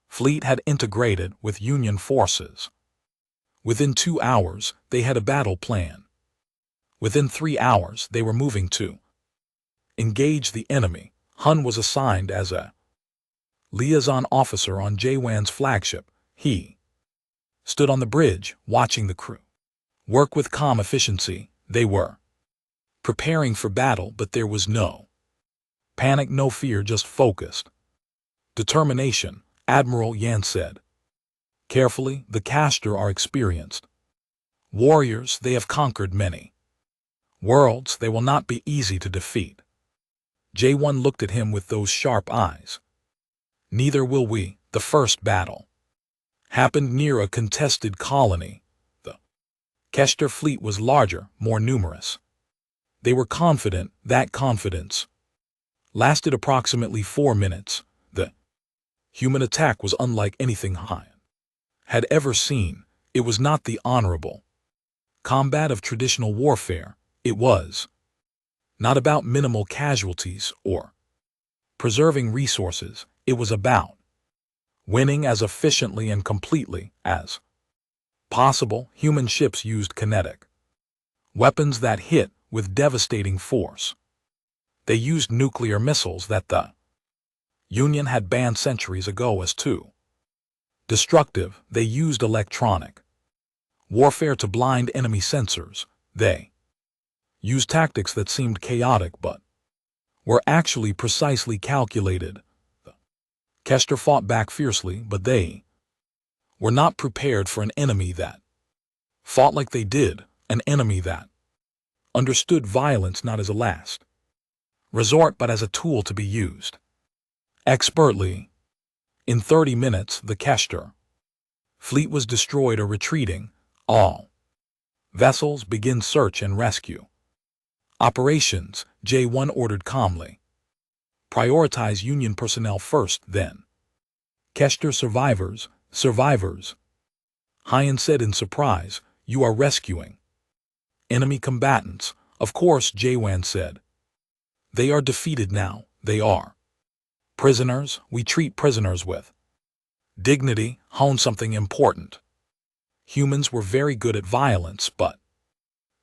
fleet had integrated with Union forces. Within 2 hours, they had a battle plan. Within 3 hours, they were moving to engage the enemy. Hun was assigned as a liaison officer on J1's flagship. He stood on the bridge, watching the crew work with calm efficiency. They were preparing for battle, but there was no panic, no fear, just focused determination. Admiral Yan said carefully, the Kester are experienced warriors. They have conquered many worlds. They will not be easy to defeat. J1 looked at him with those sharp eyes. Neither will we. The first battle happened near a contested colony. The Kester fleet was larger, more numerous. They were confident. That confidence lasted approximately 4 minutes. The human attack was unlike anything Han had ever seen. It was not the honorable combat of traditional warfare. It was not about minimal casualties or preserving resources. It was about winning as efficiently and completely as possible. Human ships used kinetic weapons that hit with devastating force. They used nuclear missiles that the Union had banned centuries ago as too destructive. They used electronic warfare to blind enemy sensors. They used tactics that seemed chaotic but were actually precisely calculated. The Kester fought back fiercely, but they were not prepared for an enemy that fought like they did, an enemy that understood violence not as a last resort but as a tool to be used expertly. In 30 minutes, the Kester fleet was destroyed or retreating. All vessels begin search and rescue operations. J1 ordered calmly. Prioritize Union personnel first, then Kester survivors. Hyan said in surprise. You are rescuing enemy combatants? Of course, J1 said. They are defeated now. They are prisoners. We treat prisoners with dignity. Hone something important. Humans were very good at violence, but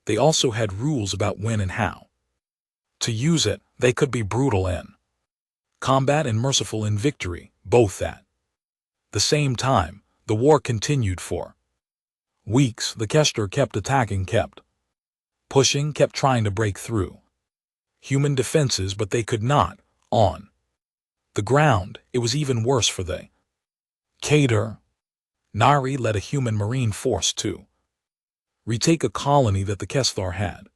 they also had rules about when and how to use it. They could be brutal in combat and merciful in victory, both at the same time. The war continued for weeks. The Kester kept attacking, kept pushing, kept trying to break through human defenses, but they could not. On the ground, it was even worse for the Kader. Nari led a human marine force to retake a colony that the Kester had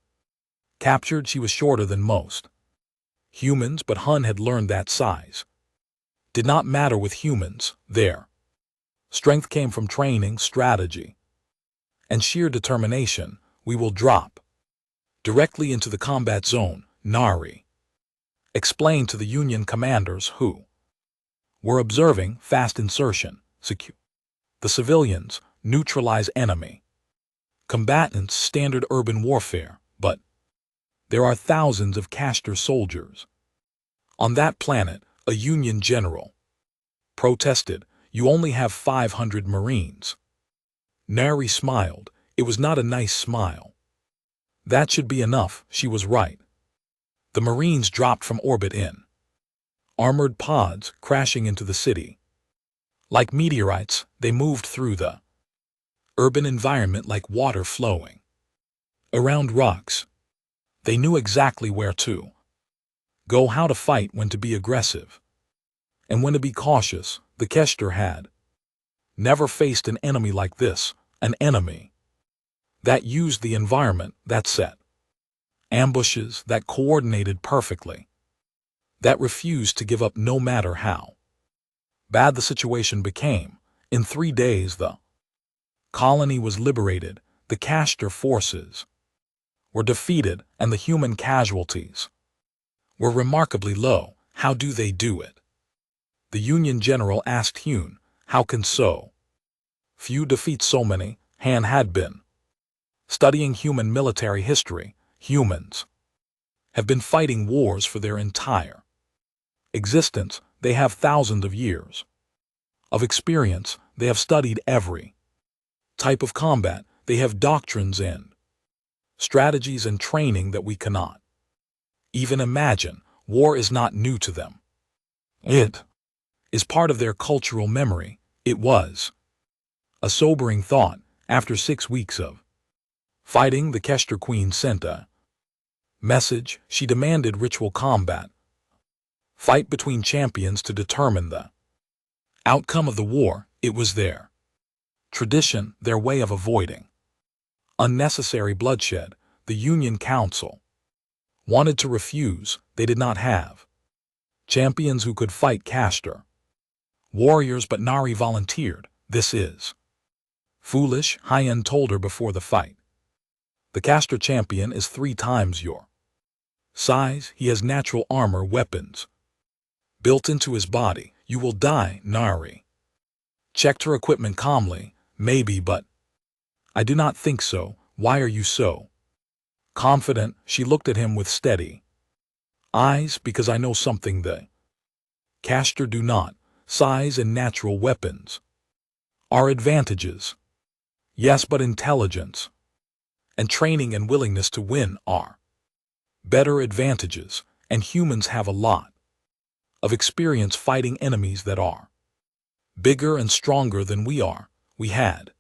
captured. She was shorter than most humans, but Hun had learned that size did not matter with humans. Their strength came from training, strategy, and sheer determination. We will drop directly into the combat zone, Nari explained to the Union commanders who were observing. Fast insertion, secure the civilians, neutralize enemy combatants. Standard urban warfare, but there are thousands of Kester soldiers on that planet. A Union general protested. You only have 500 Marines. Nari smiled. It was not a nice smile. That should be enough. She was right. The Marines dropped from orbit in armored pods, crashing into the city. Like meteorites, they moved through the urban environment like water flowing around rocks. They knew exactly where to go, how to fight, when to be aggressive, and when to be cautious. The Kester had never faced an enemy like this, an enemy that used the environment, that set ambushes, that coordinated perfectly, that refused to give up no matter how bad the situation became. In 3 days, the colony was liberated, the Castor forces were defeated, and the human casualties were remarkably low. How do they do it? The Union general asked Hune. How can so few defeat so many? Han had been studying human military history. Humans have been fighting wars for their entire existence. They have thousands of years of experience. They have studied every type of combat. They have doctrines and strategies and training that we cannot even imagine. War is not new to them. It is part of their cultural memory. It was a sobering thought. After 6 weeks of fighting, the Castor Queen sent a message. She demanded ritual combat, fight between champions to determine the outcome of the war. It was their tradition, their way of avoiding unnecessary bloodshed. The Union Council wanted to refuse. They did not have champions who could fight Castor warriors, but Nari volunteered. This is foolish, Hien told her before the fight. The Castor champion is 3 times your size. He has natural armor, weapons built into his body. You will die. Nari checked her equipment calmly. Maybe, but I do not think so. Why are you so confident? She looked at him with steady eyes. Because I know something the Castor do not. Size and natural weapons are advantages. Yes, but intelligence and training and willingness to win are better advantages, and humans have a lot of experience fighting enemies that are bigger and stronger than we are. We had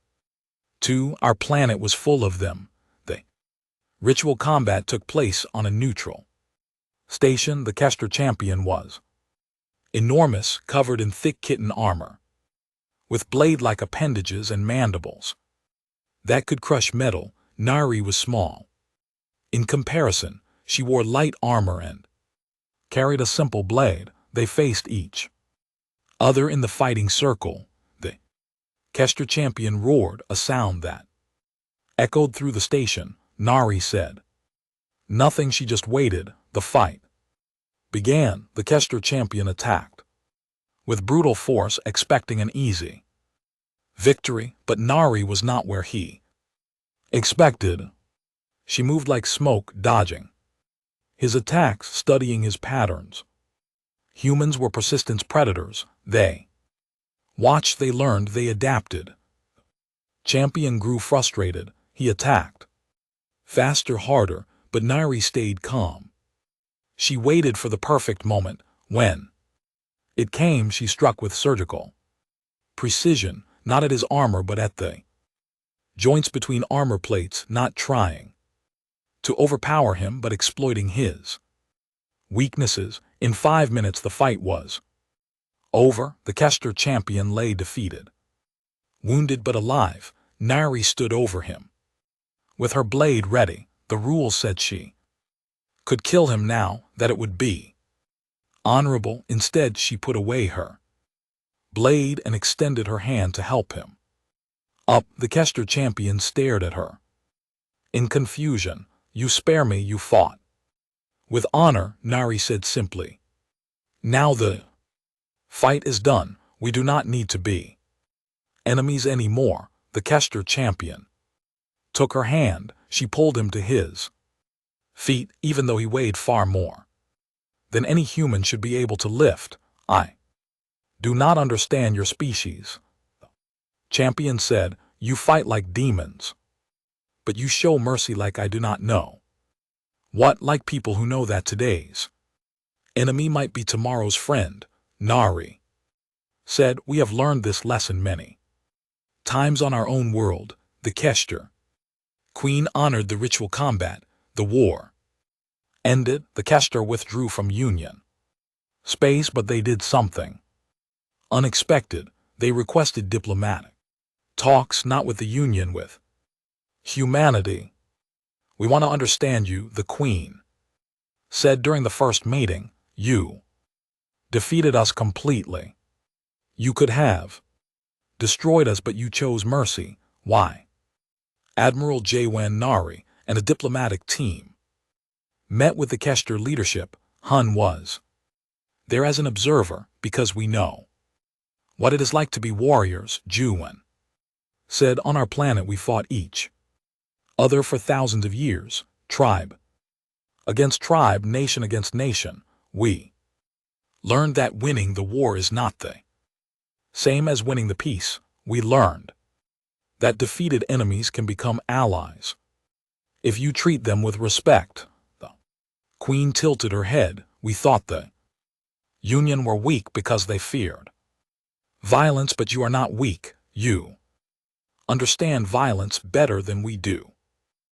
to. Our planet was full of them. The ritual combat took place on a neutral station. The Castor champion was enormous, covered in thick kitten armor, with blade-like appendages and mandibles that could crush metal. Nari was small in comparison. She wore light armor and carried a simple blade. They faced each other in the fighting circle. The Castor champion roared, a sound that echoed through the station. Nari said nothing. She just waited. The fight began. The Castor champion attacked with brutal force, expecting an easy victory, but Nari was not where he expected. She moved like smoke, dodging his attacks, studying his patterns. Humans were persistent predators. They watched, they learned, they adapted. Champion grew frustrated. He attacked faster, harder, but Nari stayed calm. She waited for the perfect moment. When it came, she struck with surgical precision, not at his armor but at the joints between armor plates, not trying to overpower him but exploiting his weaknesses. In 5 minutes the fight was over. The Castor champion lay defeated, wounded but alive. Nari stood over him with her blade ready. The rules said she could kill him now, that it would be honorable. Instead, she put away her blade and extended her hand to help him up. The Castor champion stared at her in confusion. You spare me. You fought with honor, Nari said simply. Now the fight is done. We do not need to be enemies anymore. The Castor champion took her hand. She pulled him to his feet, even though he weighed far more than any human should be able to lift. I do not understand your species, the champion said. You fight like demons, but you show mercy like I do not know. What? Like people who know that today's enemy might be tomorrow's friend. Nari said, we have learned this lesson many times on our own world. The Castor Queen honored the ritual combat. The war ended. The Castor withdrew from Union space, but they did something unexpected. They requested diplomatic talks, not with the Union, with Humanity. We want to understand you, the Queen said during the first meeting. You defeated us completely. You could have destroyed us, but you chose mercy. Why? Admiral Jawan Nari and a diplomatic team met with the Kester leadership. Hun was there as an observer because we know what it is like to be warriors. Juwen said, on our planet we fought each other for thousands of years, tribe against tribe, nation against nation. We learned that winning the war is not the same as winning the peace. We learned that defeated enemies can become allies if you treat them with respect. The Queen tilted her head. We thought the Union were weak because they feared violence, but you are not weak. You understand violence better than we do.